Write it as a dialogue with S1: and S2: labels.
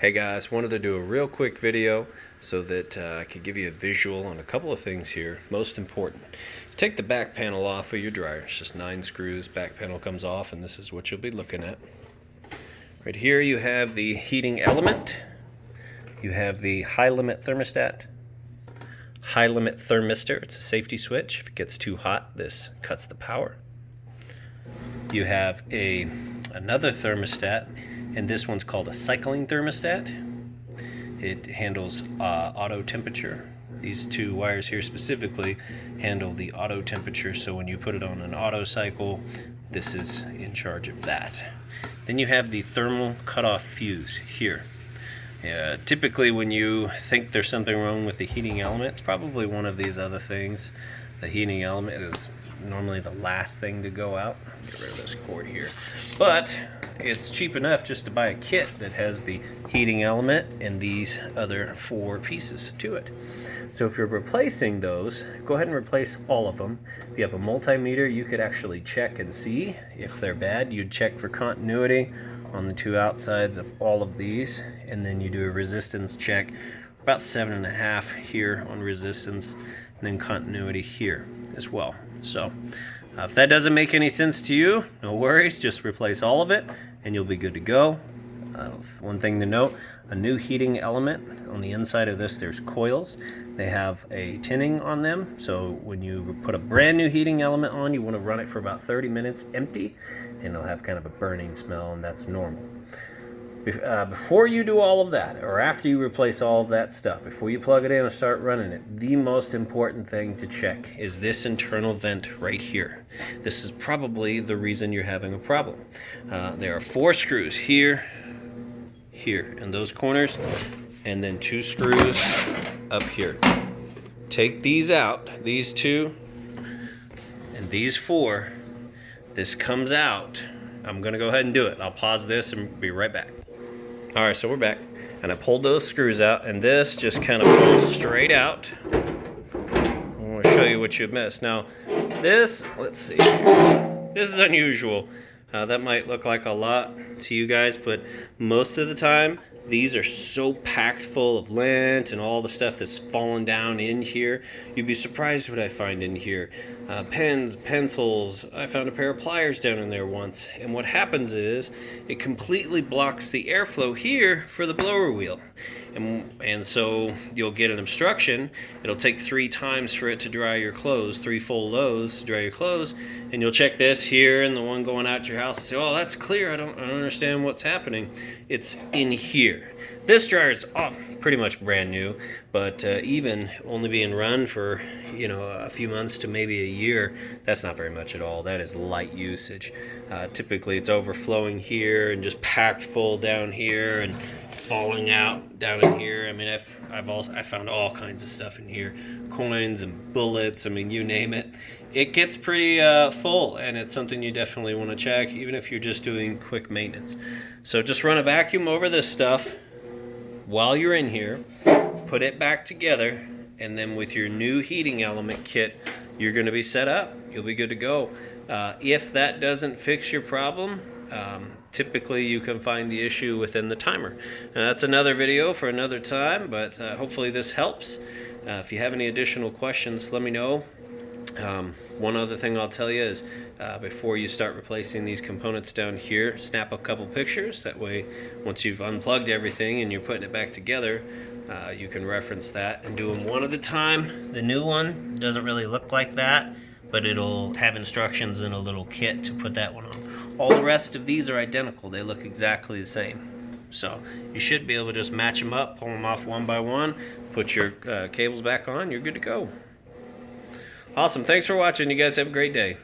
S1: Hey guys, wanted to do a real quick video so that I could give you a visual on a couple of things here. Most important, take the back panel off of your dryer. It's just 9 screws, back panel comes off, and this is what you'll be looking at. Right here you have the heating element. You have the high limit thermostat, high limit thermistor. It's a safety switch. If it gets too hot, this cuts the power. You have another thermostat, and this one's called a cycling thermostat. It handles auto temperature. These two wires here specifically handle the auto temperature, so when you put it on an auto cycle, this is in charge of that. Then you have the thermal cutoff fuse here. Typically when you think there's something wrong with the heating element, it's probably one of these other things. The heating element is normally the last thing to go out. Get rid of this cord here. But it's cheap enough just to buy a kit that has the heating element and these other 4 pieces to it. So if you're replacing those, go ahead and replace all of them. If you have a multimeter, you could actually check and see if they're bad. You'd check for continuity on the 2 outsides of all of these, and then you do a resistance check, about 7.5 here on resistance, and then continuity here as well. So if that doesn't make any sense to you, no worries, just replace all of it and you'll be good to go. One thing to note, a new heating element, on the inside of this there's coils. They have a tinning on them, so when you put a brand new heating element on, you want to run it for about 30 minutes empty, and it'll have kind of a burning smell, and that's normal. Before you do all of that, or after you replace all of that stuff, before you plug it in and start running it, the most important thing to check is this internal vent right here. This is probably the reason you're having a problem. There are 4 screws here, here, in those corners, and then 2 screws up here. Take these out, these 2, and these 4. This comes out. I'm gonna go ahead and do it. I'll pause this and be right back. All right, so we're back, and I pulled those screws out, and this just kind of pulls straight out. I want to show you what you missed. Now, this, let's see, this is unusual. That might look like a lot to you guys, but most of the time, these are so packed full of lint and all the stuff that's fallen down in here. You'd be surprised what I find in here. Pens, pencils. I found a pair of pliers down in there once. And what happens is it completely blocks the airflow here for the blower wheel. And so you'll get an obstruction. It'll take 3 times for it to dry your clothes, 3 full loads to dry your clothes. And you'll check this here and the one going out to your house and say, oh, that's clear. I don't understand what's happening. It's in here. This dryer is pretty much brand new, but even only being run for a few months to maybe a year, that's not very much at all. That is light usage. Typically it's overflowing here and just packed full down here and falling out down in here. I mean, I found all kinds of stuff in here, coins and bullets. I mean, you name it. It gets pretty full, and it's something you definitely want to check, even if you're just doing quick maintenance. So just run a vacuum over this stuff while you're in here, put it back together, and then with your new heating element kit, you're going to be set up. You'll be good to go. If that doesn't fix your problem, typically you can find the issue within the timer. Now, that's another video for another time, but hopefully this helps. If you have any additional questions, let me know. One other thing I'll tell you is before you start replacing these components down here, snap a couple pictures. That way, once you've unplugged everything and you're putting it back together, you can reference that and do them one at a time. The new one doesn't really look like that, but it'll have instructions in a little kit to put that one on. All the rest of these are identical. They look exactly the same. So you should be able to just match them up, pull them off one by one, put your cables back on, you're good to go. Awesome. Thanks for watching. You guys have a great day.